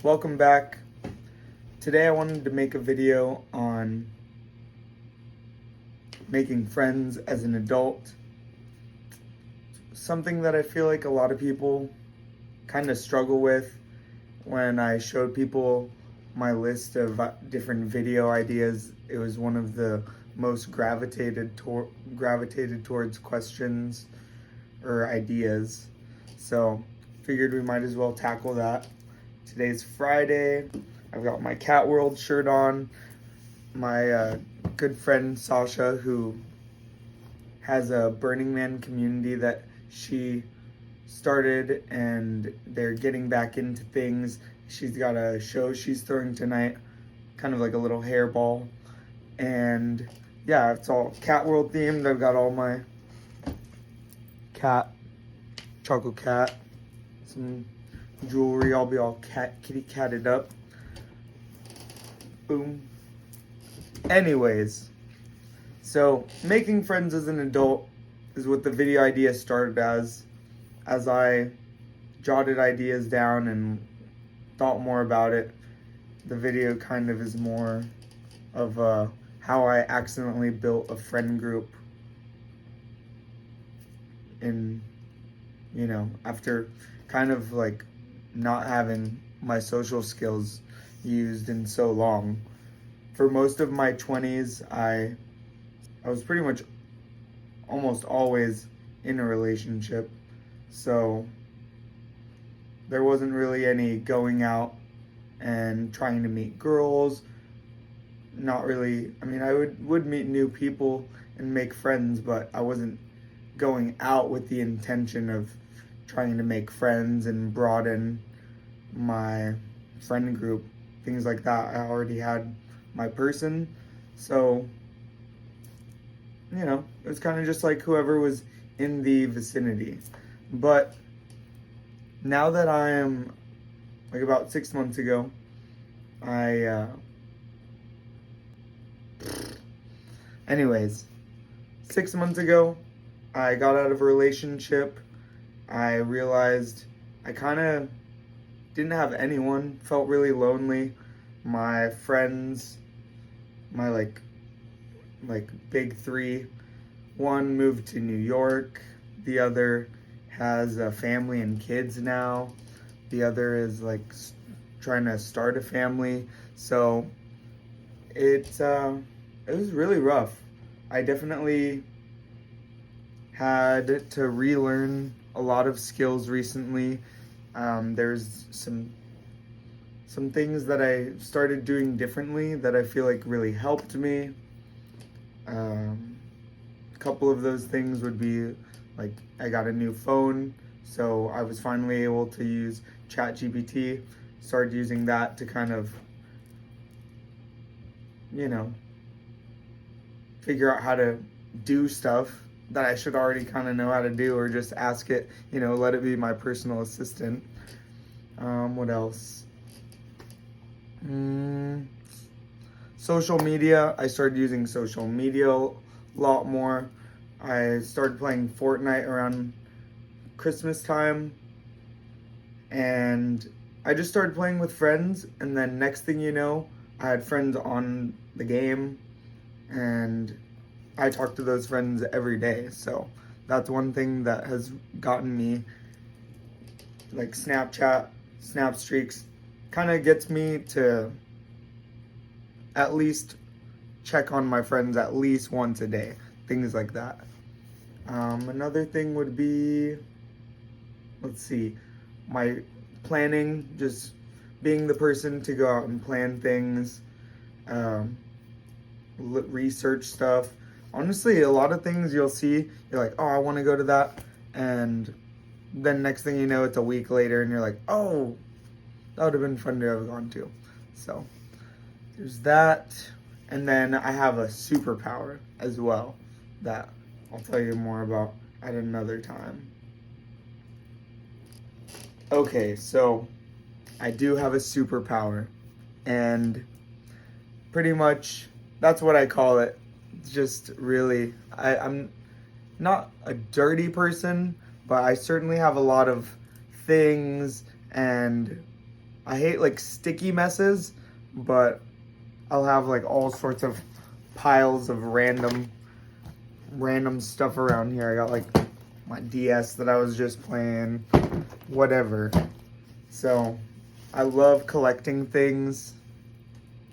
welcome back. Today I wanted to make a video on making friends as an adult. Something that I feel like a lot of people kind of struggle with. When I showed people my list of different video ideas, it was one of the most gravitated towards questions or ideas. So figured we might as well tackle that. Today's Friday. I've got my Cat World shirt on. My good friend Sasha, who has a Burning Man community that she started, and they're getting back into things. She's got a show she's throwing tonight, kind of like a little hairball. And yeah, it's all Cat World themed. I've got all my cat, chocolate cat, some jewelry. I'll be all kitty catted up. Boom. Anyways, so making friends as an adult is what the video idea started as I jotted ideas down and thought more about it. The video kind of is more of how I accidentally built a friend group after kind of like not having my social skills used in so long. For most of my 20s, I was pretty much almost always in a relationship. So there wasn't really any going out and trying to meet girls. Not really. I mean, I would meet new people and make friends, but I wasn't going out with the intention of trying to make friends and broaden my friend group, things like that. I already had my person, so it was kind of just like whoever was in the vicinity. But now that I am, like, about 6 months ago, anyways, 6 months ago, I got out of a relationship. I realized I kind of didn't have anyone, felt really lonely. My friends, my like big three, one moved to New York, the other has a family and kids now, the other is like trying to start a family. So it was really rough. I definitely had to relearn a lot of skills recently. There's some things that I started doing differently that I feel like really helped me. A couple of those things would be like, I got a new phone, so I was finally able to use ChatGPT. Started using that to kind of, figure out how to do stuff that I should already kind of know how to do, or just ask it, let it be my personal assistant. What else? Social media. I started using social media a lot more. I started playing Fortnite around Christmas time, and I just started playing with friends, and then next thing you know, I had friends on the game, and I talk to those friends every day. So that's one thing that has gotten me, like Snapchat, Snap Streaks, kind of gets me to at least check on my friends at least once a day, things like that. Another thing would be, let's see, my planning, just being the person to go out and plan things, research stuff. Honestly, a lot of things you'll see, you're like, oh, I want to go to that, and then next thing you know, it's a week later, and you're like, oh, that would have been fun to have gone to. So there's that. And then I have a superpower as well that I'll tell you more about at another time. Okay, so I do have a superpower, and pretty much that's what I call it. Just really, I'm not a dirty person, but I certainly have a lot of things and I hate like sticky messes, but I'll have like all sorts of piles of random stuff around here. I got like my DS that I was just playing, whatever. So I love collecting things,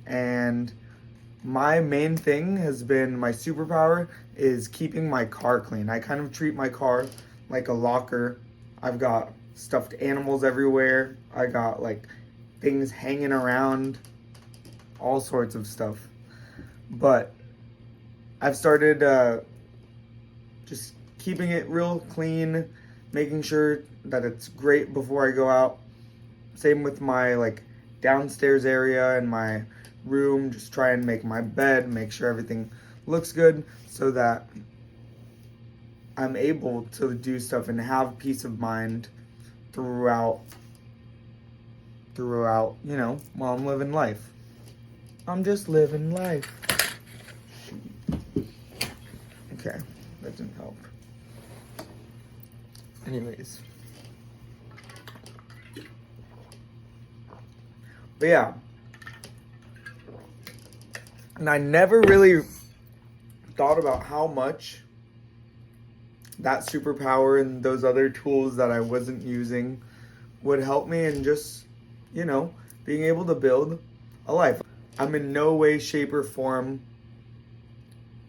and my main thing has been, my superpower is keeping my car clean. I kind of treat my car like a locker. I've got stuffed animals everywhere. I got like things hanging around, all sorts of stuff. But I've started just keeping it real clean, making sure that it's great before I go out. Same with my like downstairs area and my room. Just try and make my bed, make sure everything looks good so that I'm able to do stuff and have peace of mind throughout, you know, while I'm living life. I'm just living life. Okay, that didn't help. Anyways. But yeah. And I never really thought about how much that superpower and those other tools that I wasn't using would help me in just, you know, being able to build a life. I'm in no way, shape, or form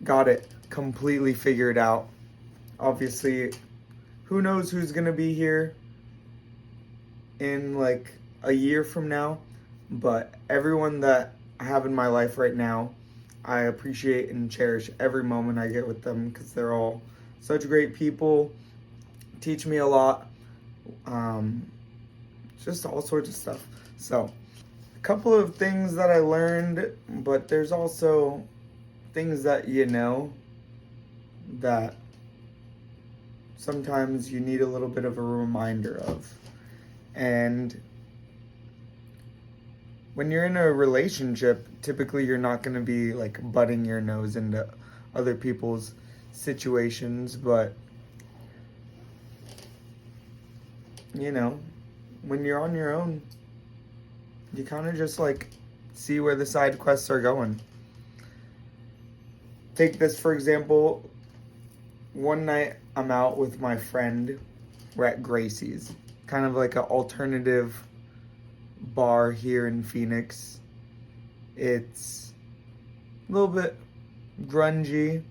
got it completely figured out. Obviously, who knows who's gonna be here in like a year from now, but everyone that I have in my life right now, I appreciate and cherish every moment I get with them because they're all such great people, teach me a lot, just all sorts of stuff. So, a couple of things that I learned, but there's also things that you know that sometimes you need a little bit of a reminder of. And when you're in a relationship, typically you're not going to be like butting your nose into other people's situations, but you know, when you're on your own, you kind of just like see where the side quests are going. Take this for example. One night I'm out with my friend. We're at Gracie's, kind of like an alternative bar here in Phoenix. It's a little bit grungy,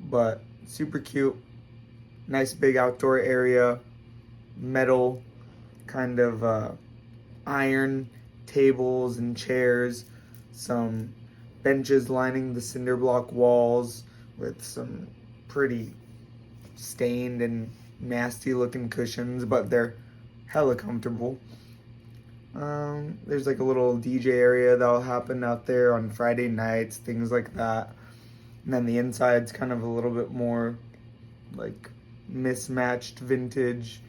but super cute. Nice big outdoor area, metal kind of iron tables and chairs, some benches lining the cinder block walls with some pretty stained and nasty looking cushions, but they're hella comfortable. There's like a little DJ area that'll happen out there on Friday nights, things like that. And then the inside's kind of a little bit more like mismatched vintage,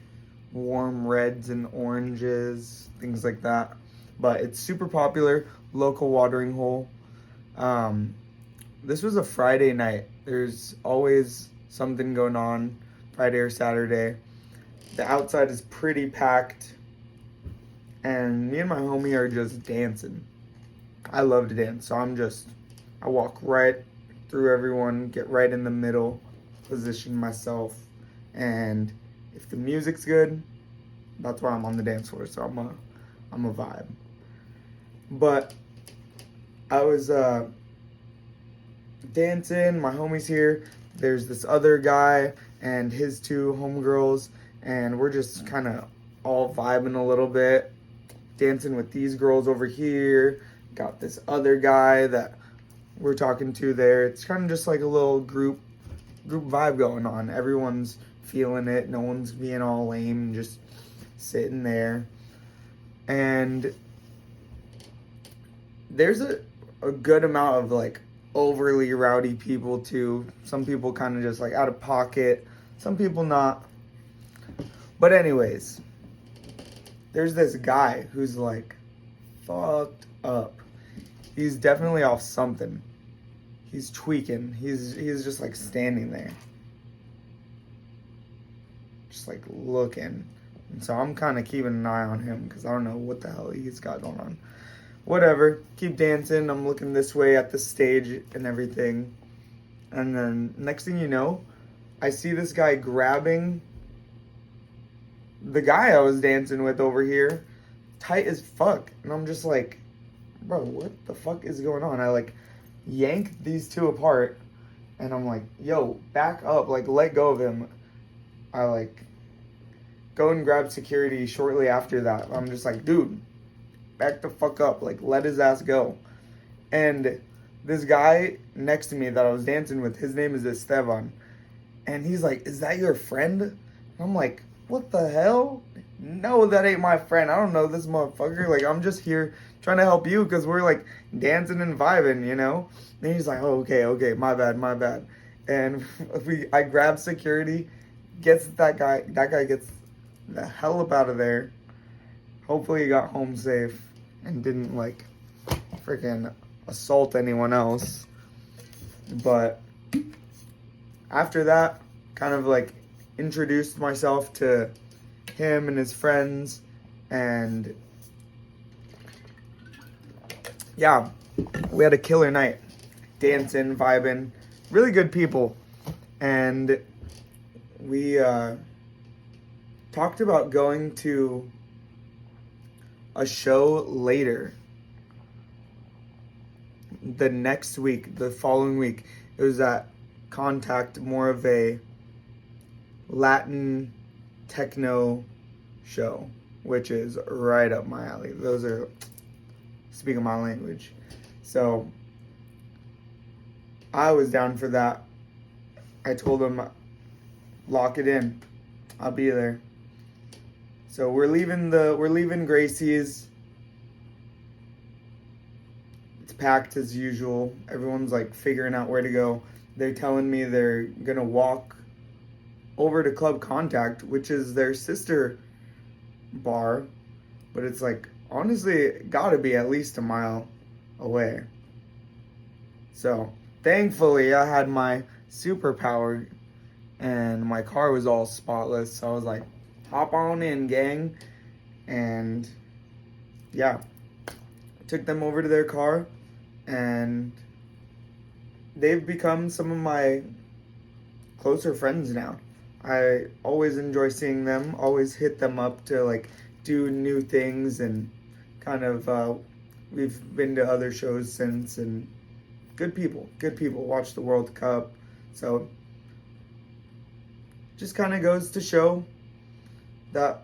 warm reds and oranges, things like that. But it's super popular, local watering hole. This was a Friday night. There's always something going on Friday or Saturday. The outside is pretty packed, and me and my homie are just dancing. I love to dance, so I walk right through everyone, get right in the middle, position myself, and if the music's good, that's why I'm on the dance floor, so I'm a vibe. But I was dancing, my homie's here, there's this other guy and his two homegirls, and we're just kind of all vibing a little bit, dancing with these girls over here, got this other guy that we're talking to there. It's kind of just like a little group vibe going on. Everyone's feeling it, no one's being all lame, just sitting there. And there's a good amount of like overly rowdy people too. Some people kind of just like out of pocket, some people not. But anyways, there's this guy who's like fucked up. He's definitely off something. He's tweaking. He's just like standing there, just like looking And so I'm kind of keeping an eye on him because I don't know what the hell he's got going on. Whatever, keep dancing. I'm looking this way at the stage and everything. And then next thing you know, I see this guy grabbing the guy I was dancing with over here, tight as fuck. And I'm just like, bro, what the fuck is going on? I like yank these two apart and I'm like, yo, back up, like let go of him. I like go and grab security shortly after that. I'm just like, dude, back the fuck up, like let his ass go. And this guy next to me that I was dancing with, his name is Esteban. And he's like, is that your friend? And I'm like, what the hell? No, that ain't my friend. I don't know this motherfucker. Like, I'm just here trying to help you because we're like dancing and vibing, you know? And he's like, oh, okay, my bad. And I grab security, gets that guy gets the hell up out of there. Hopefully he got home safe and didn't like freaking assault anyone else. But after that, kind of like introduced myself to him and his friends, and yeah, we had a killer night, dancing, vibing, really good people. And we talked about going to a show later the next week, the following week. It was at Contact, more of a Latin techno show, which is right up my alley. Those are speaking my language. So I was down for that. I told him, lock it in, I'll be there. So we're leaving Gracie's. It's packed as usual. Everyone's like figuring out where to go. They're telling me they're gonna walk over to Club Contact, which is their sister bar, but it's like honestly gotta be at least a mile away. So thankfully I had my superpower and my car was all spotless, so I was like, hop on in, gang. And yeah, took them over to their car, and they've become some of my closer friends now. I always enjoy seeing them, always hit them up to like do new things, and kind of we've been to other shows since, and good people watch the World Cup. So just kind of goes to show that,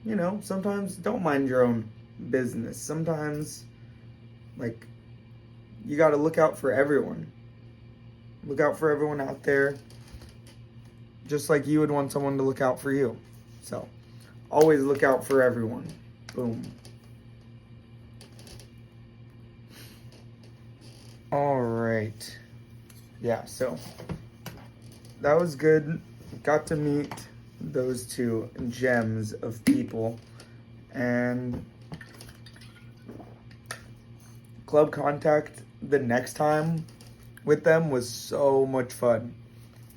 you know, sometimes don't mind your own business. Sometimes like you got to look out for everyone. Look out for everyone out there, just like you would want someone to look out for you. So, always look out for everyone. Boom. All right. Yeah, so that was good. Got to meet those two gems of people. And Club Contact the next time with them was so much fun.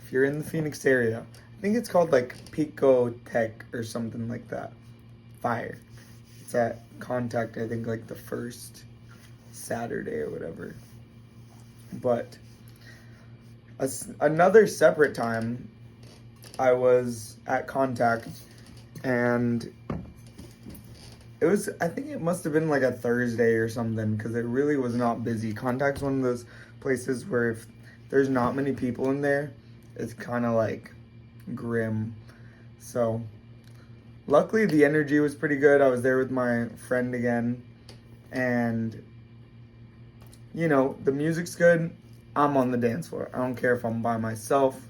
If you're in the Phoenix area, I think it's called like Pico Tech or something like that. Fire. It's at Contact, I think like the first Saturday or whatever. But another separate time, I was at Contact, and it was, I think it must have been like a Thursday or something, because it really was not busy. Contact's one of those places where if there's not many people in there, it's kind of like grim. So luckily the energy was pretty good. I was there with my friend again, and you know, the music's good. I'm on the dance floor. I don't care if I'm by myself.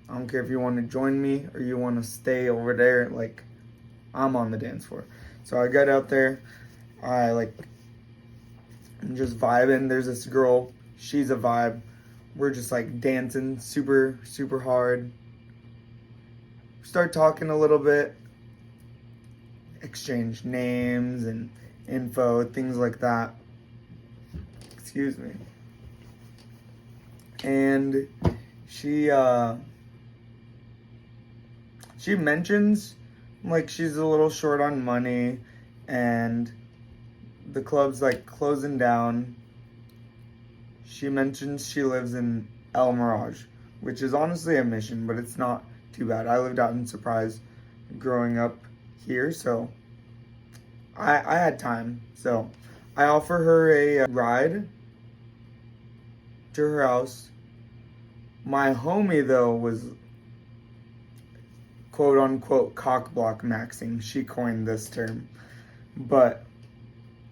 I don't care if you want to join me or you want to stay over there. Like, I'm on the dance floor. So I got out there. I'm just vibing. There's this girl. She's a vibe. We're just like dancing super, super hard. Start talking a little bit. Exchange names and info, things like that. Excuse me. And she she mentions like she's a little short on money and the club's like closing down. She mentions she lives in El Mirage, which is honestly a mission, but it's not too bad. I lived out in Surprise growing up here, so I had time. So I offer her a ride to her house. My homie, though, was quote unquote cock block maxing. She coined this term. But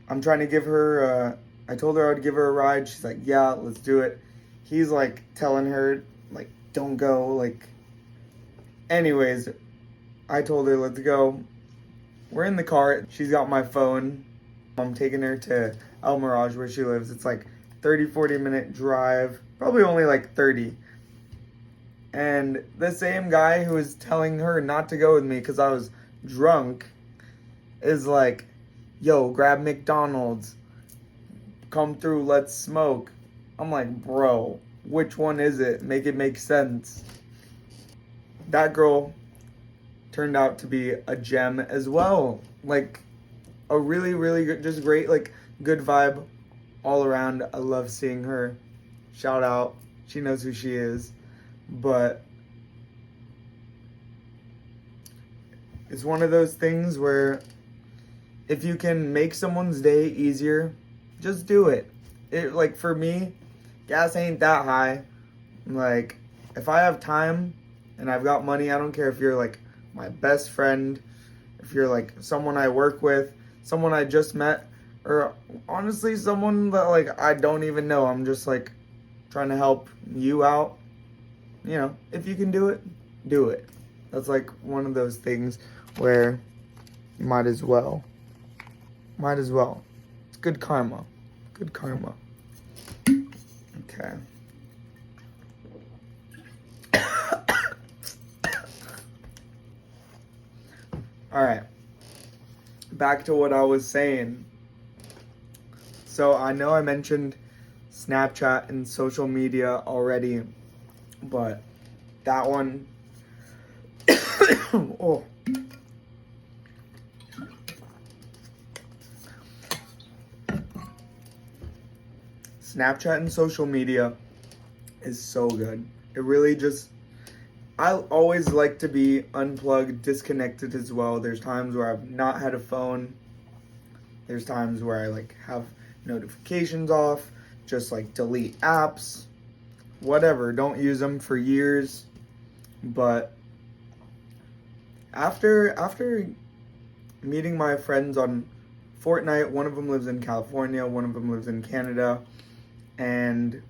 I'm trying to give her, I told her I would give her a ride. She's like, yeah, let's do it. He's like telling her, like, don't go. Like, anyways, I told her, let's go. We're in the car. She's got my phone. I'm taking her to El Mirage where she lives. It's like 30-40 minute drive, probably only like 30. And the same guy who was telling her not to go with me because I was drunk is like, yo, grab McDonald's, come through, let's smoke. I'm like, bro, which one is it? Make it make sense. That girl turned out to be a gem as well. Like, a really, really good, just great, like, good vibe all around. I love seeing her. Shout out. She knows who she is. But it's one of those things where if you can make someone's day easier, just do it. It, like, for me, gas ain't that high. Like, if I have time and I've got money, I don't care if you're, like, my best friend, if you're, like, someone I work with, someone I just met, or honestly, someone that, like, I don't even know. I'm just, like, trying to help you out. You know, if you can do it, do it. That's, like, one of those things where you might as well. Might as well. It's good karma. Good karma. Okay. All right. Back to what I was saying. So I know I mentioned Snapchat and social media already, but that one, oh. Snapchat and social media is so good. It really just, I always like to be unplugged, disconnected as well. There's times where I've not had a phone. There's times where I like have notifications off, just like delete apps, whatever. Don't use them for years. But after meeting my friends on Fortnite, one of them lives in California, one of them lives in Canada, and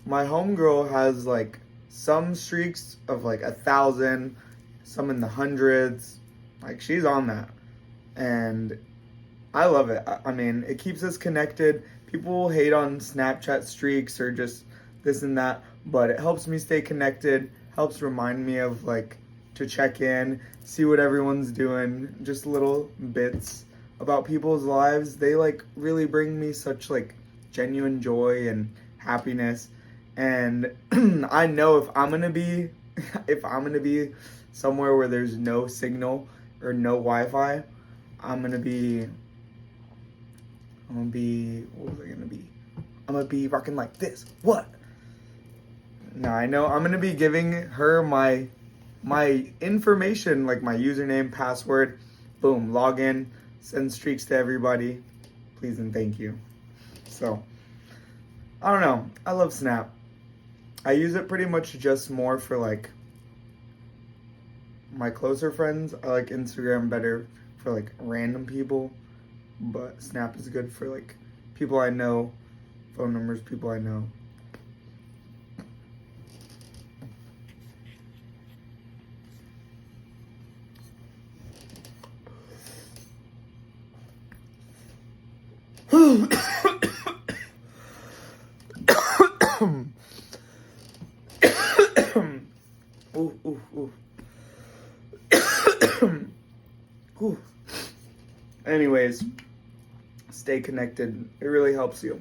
my homegirl has like some streaks of like 1,000, some in the hundreds. Like, she's on that. And I love it. I mean, it keeps us connected. People will hate on Snapchat streaks or just this and that, but it helps me stay connected, helps remind me of like to check in, see what everyone's doing, just little bits about people's lives. They like really bring me such like genuine joy and happiness. And I know if I'm gonna be somewhere where there's no signal or no Wi-Fi, I'm gonna be what was I gonna be? I'm gonna be rocking like this. What? Now I know I'm gonna be giving her my information, like my username, password. Boom, log in, send streaks to everybody. Please and thank you. So, I don't know. I love Snap. I use it pretty much just more for like my closer friends. I like Instagram better for like random people, but Snap is good for like people I know, phone numbers, people I know. Ooh. Anyways, stay connected. It really helps you.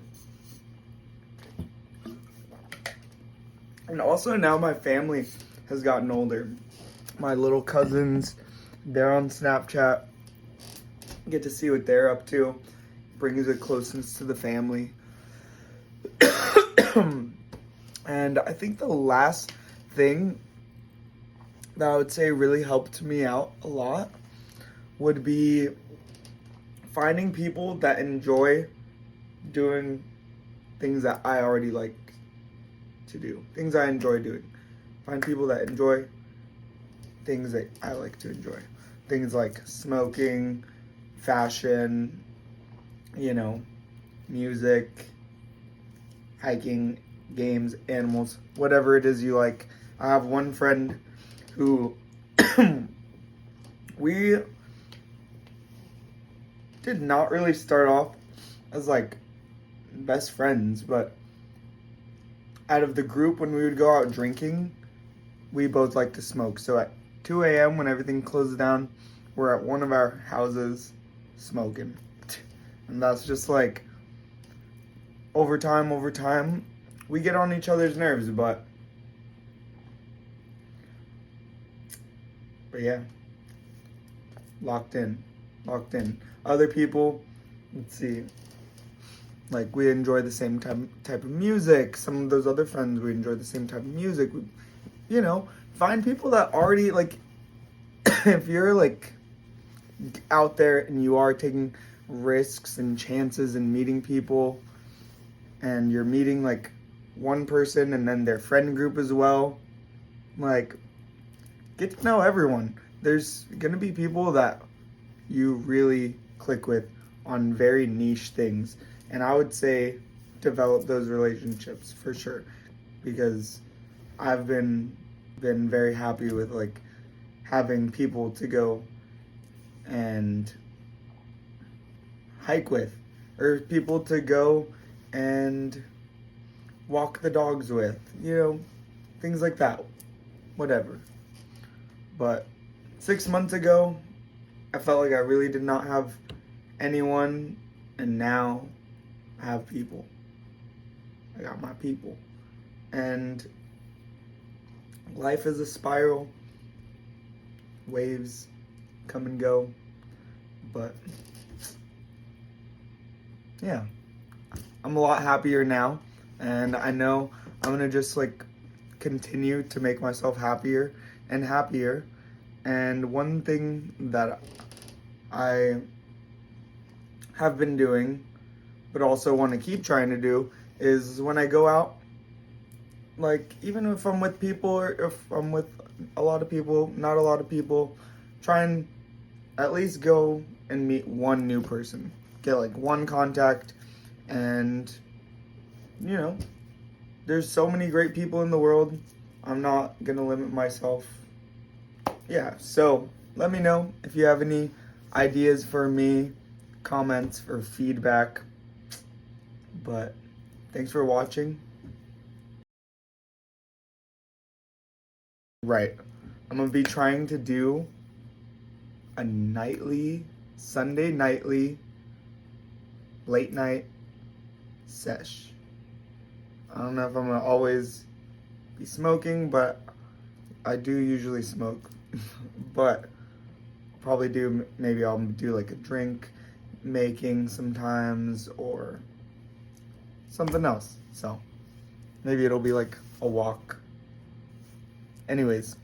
And also now my family has gotten older. my little cousins, they're on Snapchat. Get to see what they're up to. Brings a closeness to the family. And I think the last thing that I would say really helped me out a lot would be finding people that enjoy doing things that I already like to do. Things I enjoy doing. Find people that enjoy things that I like to enjoy. Things like smoking, fashion, music, hiking, games, animals, whatever it is you like. I have one friend who we did not really start off as like best friends, but out of the group, when we would go out drinking, we both like to smoke. So at 2 a.m. when everything closes down, we're at one of our houses smoking. And that's just like, over time, we get on each other's nerves, but yeah, locked in. Other people, let's see, like we enjoy the same type of music. Some of those other friends, we enjoy the same type of music. Find people that already, like, if you're like out there and you are taking risks and chances and meeting people, and you're meeting like one person and then their friend group as well, like, get to know everyone. There's gonna be people that you really click with on very niche things, and I would say develop those relationships for sure, because I've been very happy with like having people to go and hike with, or people to go and walk the dogs with, things like that, whatever. But 6 months ago, I felt like I really did not have anyone, and now I have people. I got my people. And life is a spiral. Waves come and go. But yeah, I'm a lot happier now. And I know I'm going to just like continue to make myself happier and happier. And one thing that I have been doing, but also want to keep trying to do, is when I go out, like even if I'm with people or if I'm with a lot of people, not a lot of people, try and at least go and meet one new person. Get like one contact, and there's so many great people in the world. I'm not gonna limit myself. Yeah, so let me know if you have any ideas for me, comments, or feedback. But thanks for watching. Right, I'm gonna be trying to do a Sunday nightly, late night sesh. I don't know if I'm gonna always be smoking, but I do usually smoke. But maybe I'll do like a drink making sometimes, or something else. So maybe it'll be like a walk. Anyways,